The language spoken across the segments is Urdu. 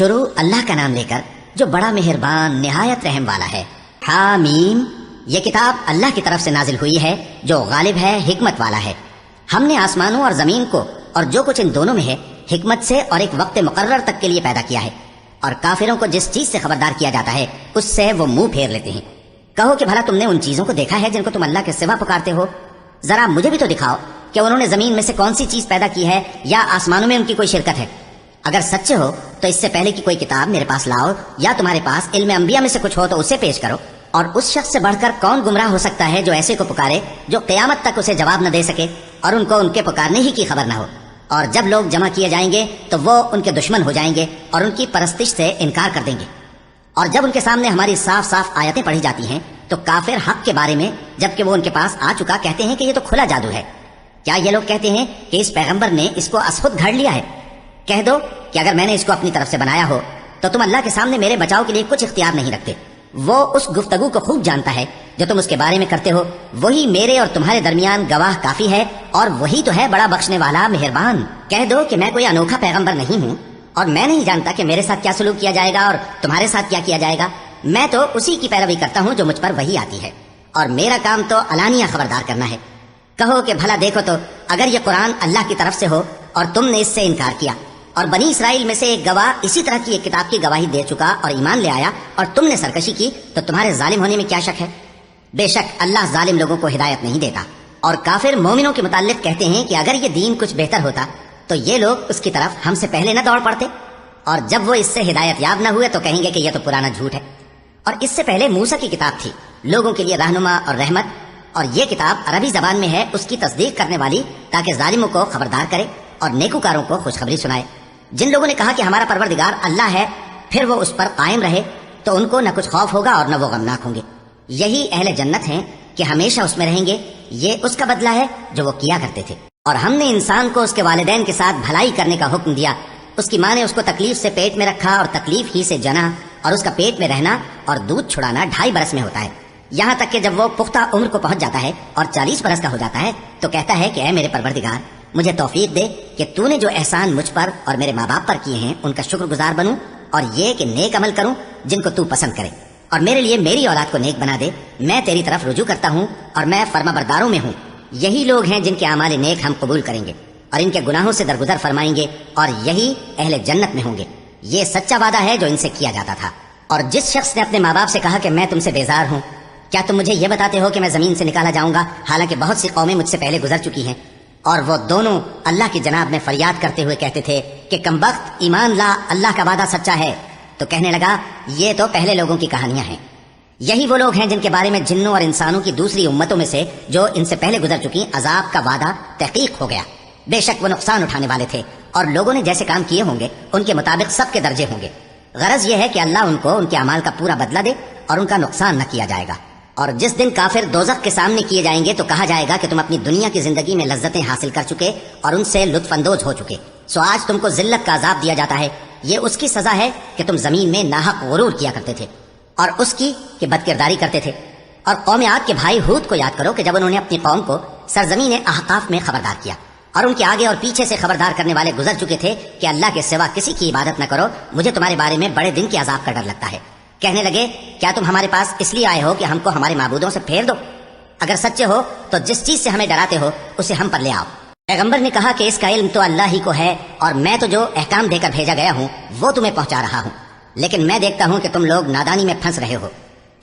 شروع اللہ کا نام لے کر جو بڑا مہربان نہایت رحم والا ہے۔ حامیم، یہ کتاب اللہ کی طرف سے نازل ہوئی ہے جو غالب ہے، حکمت والا ہے۔ ہم نے آسمانوں اور زمین کو اور جو کچھ ان دونوں میں ہے حکمت سے اور ایک وقت مقرر تک کے لیے پیدا کیا ہے، اور کافروں کو جس چیز سے خبردار کیا جاتا ہے اس سے وہ منہ پھیر لیتے ہیں۔ کہو کہ بھلا تم نے ان چیزوں کو دیکھا ہے جن کو تم اللہ کے سوا پکارتے ہو؟ ذرا مجھے بھی تو دکھاؤ کہ انہوں نے زمین میں سے کون سی چیز پیدا کی ہے یا آسمانوں میں ان کی کوئی شرکت ہے۔ اگر سچے ہو تو اس سے پہلے کی کوئی کتاب میرے پاس لاؤ، یا تمہارے پاس علم انبیاء میں سے کچھ ہو تو اسے پیش کرو۔ اور اس شخص سے بڑھ کر کون گمراہ ہو سکتا ہے جو ایسے کو پکارے جو قیامت تک اسے جواب نہ دے سکے اور ان کو ان کے پکارنے ہی کی خبر نہ ہو۔ اور جب لوگ جمع کیے جائیں گے تو وہ ان کے دشمن ہو جائیں گے اور ان کی پرستش سے انکار کر دیں گے۔ اور جب ان کے سامنے ہماری صاف صاف آیتیں پڑھی جاتی ہیں تو کافر حق کے بارے میں جبکہ وہ ان کے پاس آ چکا کہتے ہیں کہ یہ تو کھلا جادو ہے۔ کیا یہ لوگ کہتے ہیں کہ اس پیغمبر نے اس کو اسخود گھڑ لیا ہے؟ کہہ دو کہ اگر میں نے اس کو اپنی طرف سے بنایا ہو تو تم اللہ کے سامنے میرے بچاؤ کے لیے کچھ اختیار نہیں رکھتے۔ وہ اس گفتگو کو خوب جانتا ہے جو تم اس کے بارے میں کرتے ہو، وہی میرے اور تمہارے درمیان گواہ کافی ہے، اور وہی تو ہے بڑا بخشنے والا مہربان۔ کہہ دو کہ میں کوئی انوکھا پیغمبر نہیں ہوں اور میں نہیں جانتا کہ میرے ساتھ کیا سلوک کیا جائے گا اور تمہارے ساتھ کیا کیا جائے گا۔ میں تو اسی کی پیروی کرتا ہوں جو مجھ پر وہی آتی ہے، اور میرا کام تو علانیہ خبردار کرنا ہے۔ کہو کہ بھلا دیکھو تو اگر یہ قرآن اللہ کی طرف سے ہو اور تم نے اس سے انکار کیا، اور بنی اسرائیل میں سے ایک گواہ اسی طرح کی ایک کتاب کی گواہی دے چکا اور ایمان لے آیا اور تم نے سرکشی کی، تو تمہارے ظالم ہونے میں کیا شک ہے؟ بے شک اللہ ظالم لوگوں کو ہدایت نہیں دیتا۔ اور کافر مومنوں کے متعلق کہتے ہیں کہ اگر یہ دین کچھ بہتر ہوتا تو یہ لوگ اس کی طرف ہم سے پہلے نہ دوڑ پڑتے، اور جب وہ اس سے ہدایت یاب نہ ہوئے تو کہیں گے کہ یہ تو پرانا جھوٹ ہے۔ اور اس سے پہلے موسیٰ کی کتاب تھی، لوگوں کے لیے رہنما اور رحمت، اور یہ کتاب عربی زبان میں ہے اس کی تصدیق کرنے والی، تاکہ ظالموں کو خبردار کرے اور نیکوکاروں کو خوشخبری سنائے۔ جن لوگوں نے کہا کہ ہمارا پروردگار اللہ ہے، پھر وہ اس پر قائم رہے تو ان کو نہ کچھ خوف ہوگا اور نہ وہ غمناک ہوں گے۔ یہی اہل جنت ہیں کہ ہمیشہ اس میں رہیں گے، یہ اس کا بدلہ ہے جو وہ کیا کرتے تھے۔ اور ہم نے انسان کو اس کے والدین کے ساتھ بھلائی کرنے کا حکم دیا۔ اس کی ماں نے اس کو تکلیف سے پیٹ میں رکھا اور تکلیف ہی سے جنا، اور اس کا پیٹ میں رہنا اور دودھ چھڑانا 2.5 برس میں ہوتا ہے، یہاں تک کہ جب وہ پختہ عمر کو پہنچ جاتا ہے اور 40 برس کا ہو جاتا ہے تو کہتا ہے کہ اے میرے پروردگار، مجھے توفیق دے کہ تو نے جو احسان مجھ پر اور میرے ماں باپ پر کیے ہیں ان کا شکر گزار بنوں، اور یہ کہ نیک عمل کروں جن کو تو پسند کرے، اور میرے لیے میری اولاد کو نیک بنا دے۔ میں تیری طرف رجوع کرتا ہوں اور میں فرما برداروں میں ہوں۔ یہی لوگ ہیں جن کے اعمال نیک ہم قبول کریں گے اور ان کے گناہوں سے درگزر فرمائیں گے، اور یہی اہل جنت میں ہوں گے۔ یہ سچا وعدہ ہے جو ان سے کیا جاتا تھا۔ اور جس شخص نے اپنے ماں باپ سے کہا کہ میں تم سے بیزار ہوں، کیا تم مجھے یہ بتاتے ہو کہ میں زمین سے نکالا جاؤں گا حالانکہ بہت سی قومیں مجھ سے پہلے گزر چکی ہیں؟ اور وہ دونوں اللہ کی جناب میں فریاد کرتے ہوئے کہتے تھے کہ کمبخت، ایمان لا، اللہ کا وعدہ سچا ہے۔ تو کہنے لگا یہ تو پہلے لوگوں کی کہانیاں ہیں۔ یہی وہ لوگ ہیں جن کے بارے میں جنوں اور انسانوں کی دوسری امتوں میں سے جو ان سے پہلے گزر چکی عذاب کا وعدہ تحقیق ہو گیا۔ بے شک وہ نقصان اٹھانے والے تھے، اور لوگوں نے جیسے کام کیے ہوں گے ان کے مطابق سب کے درجے ہوں گے۔ غرض یہ ہے کہ اللہ ان کو ان کے اعمال کا پورا بدلہ دے اور ان کا نقصان نہ کیا جائے گا۔ اور جس دن کافر دوزخ کے سامنے کیے جائیں گے تو کہا جائے گا کہ تم اپنی دنیا کی زندگی میں لذتیں حاصل کر چکے اور ان سے لطف اندوز ہو چکے، سو آج تم کو ذلت کا عذاب دیا جاتا ہے۔ یہ اس کی سزا ہے کہ تم زمین میں ناحق غرور کیا کرتے تھے، اور اس کی کہ بدکرداری کرتے تھے۔ اور قوم عاد کے بھائی ہود کو یاد کرو کہ جب انہوں نے اپنی قوم کو سرزمین احقاف میں خبردار کیا، اور ان کے آگے اور پیچھے سے خبردار کرنے والے گزر چکے تھے کہ اللہ کے سوا کسی کی عبادت نہ کرو، مجھے تمہارے بارے میں بڑے دن کے عذاب کا ڈر لگتا ہے۔ کہنے لگے کیا تم ہمارے پاس اس لیے آئے ہو کہ ہم کو ہمارے معبودوں سے پھیر دو؟ اگر سچے ہو تو جس چیز سے ہمیں ڈراتے ہو اسے ہم پر لے آؤ۔ پیغمبر نے کہا کہ اس کا علم تو اللہ ہی کو ہے، اور میں تو جو احکام دے کر بھیجا گیا ہوں وہ تمہیں پہنچا رہا ہوں، لیکن میں دیکھتا ہوں کہ تم لوگ نادانی میں پھنس رہے ہو۔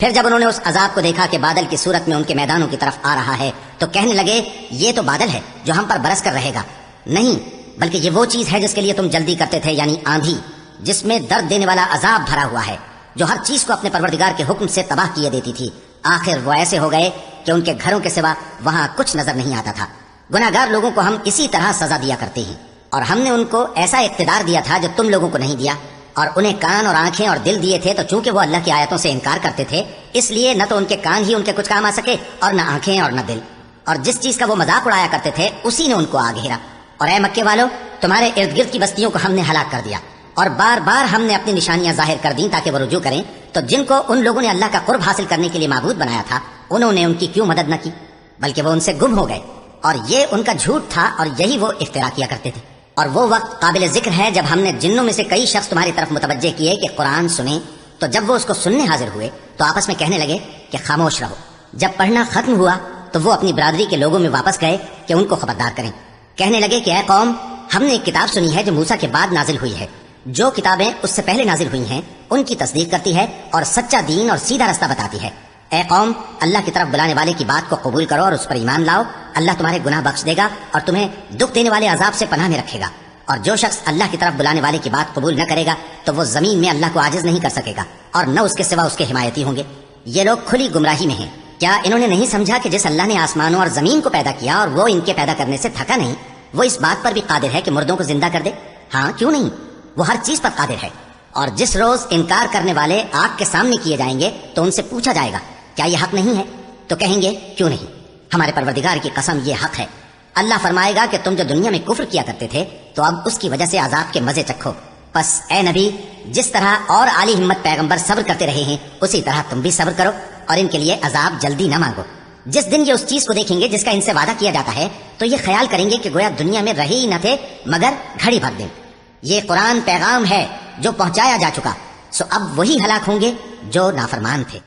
پھر جب انہوں نے اس عذاب کو دیکھا کہ بادل کی صورت میں ان کے میدانوں کی طرف آ رہا ہے تو کہنے لگے یہ تو بادل ہے جو ہم پر برس کر رہے گا۔ نہیں، بلکہ یہ وہ چیز ہے جس کے لیے تم جلدی کرتے تھے، یعنی آندھی، جس میں درد دینے والا عذاب بھرا ہوا ہے، جو ہر چیز کو اپنے پروردگار کے حکم سے تباہ کیے دیتی تھی۔ آخر وہ ایسے ہو گئے کہ ان کے گھروں کے سوا وہاں کچھ نظر نہیں آتا تھا۔ گناہگار لوگوں کو ہم اسی طرح سزا دیا کرتے ہیں، اور ہم نے ان کو ایسا اقتدار دیا تھا جو تم لوگوں کو نہیں دیا، اور انہیں کان اور آنکھیں اور دل دیے تھے، تو چونکہ وہ اللہ کی آیتوں سے انکار کرتے تھے اس لیے نہ تو ان کے کان ہی ان کے کچھ کام آ سکے اور نہ آنکھیں اور نہ دل، اور جس چیز کا وہ مذاق اڑایا کرتے تھے اسی نے ان کو آ گھیرا۔ اور اے مکے والو، تمہارے ارد گرد کی بستیوں کو ہم نے ہلاک کر دیا، اور بار بار ہم نے اپنی نشانیاں ظاہر کر دیں تاکہ وہ رجوع کریں، تو جن کو ان لوگوں نے اللہ کا قرب حاصل کرنے کے لیے معبود بنایا تھا انہوں نے ان کی کیوں مدد نہ کی، بلکہ وہ ان سے گم ہو گئے، اور یہ ان کا جھوٹ تھا اور یہی وہ افترا کیا کرتے تھے۔ اور وہ وقت قابل ذکر ہے جب ہم نے جنوں میں سے کئی شخص تمہاری طرف متوجہ کیے کہ قرآن سنیں، تو جب وہ اس کو سننے حاضر ہوئے تو آپس میں کہنے لگے کہ خاموش رہو۔ جب پڑھنا ختم ہوا تو وہ اپنی برادری کے لوگوں میں واپس گئے کہ ان کو خبردار کریں۔ کہنے لگے کہ اے قوم، ہم نے ایک کتاب سنی ہے جو موسیٰ کے بعد نازل ہوئی ہے، جو کتابیں اس سے پہلے نازل ہوئی ہیں ان کی تصدیق کرتی ہے اور سچا دین اور سیدھا رستہ بتاتی ہے۔ اے قوم، اللہ کی طرف بلانے والے کی بات کو قبول کرو اور اس پر ایمان لاؤ، اللہ تمہارے گناہ بخش دے گا اور تمہیں دکھ دینے والے عذاب سے پناہ میں رکھے گا۔ اور جو شخص اللہ کی طرف بلانے والے کی بات قبول نہ کرے گا تو وہ زمین میں اللہ کو عاجز نہیں کر سکے گا اور نہ اس کے سوا اس کے حمایتی ہوں گے۔ یہ لوگ کھلی گمراہی میں ہیں۔ کیا انہوں نے نہیں سمجھا کہ جس اللہ نے آسمانوں اور زمین کو پیدا کیا اور وہ ان کے پیدا کرنے سے تھکا نہیں، وہ اس بات پر بھی قادر ہے کہ مردوں کو زندہ کر دے؟ ہاں، کیوں نہیں، وہ ہر چیز پر قادر ہے۔ اور جس روز انکار کرنے والے آگ کے سامنے کیے جائیں گے تو ان سے پوچھا جائے گا کیا یہ حق نہیں ہے؟ تو کہیں گے کیوں نہیں، ہمارے پروردگار کی قسم یہ حق ہے۔ اللہ فرمائے گا کہ تم جو دنیا میں کفر کیا کرتے تھے تو اب اس کی وجہ سے عذاب کے مزے چکھو۔ پس اے نبی، جس طرح اور عالی ہمت پیغمبر صبر کرتے رہے ہیں اسی طرح تم بھی صبر کرو اور ان کے لیے عذاب جلدی نہ مانگو۔ جس دن یہ اس چیز کو دیکھیں گے جس کا ان سے وعدہ کیا جاتا ہے تو یہ خیال کریں گے کہ گویا دنیا میں رہے ہی نہ تھے مگر گھڑی بھر دن۔ یہ قرآن پیغام ہے جو پہنچایا جا چکا، سو اب وہی ہلاک ہوں گے جو نافرمان تھے۔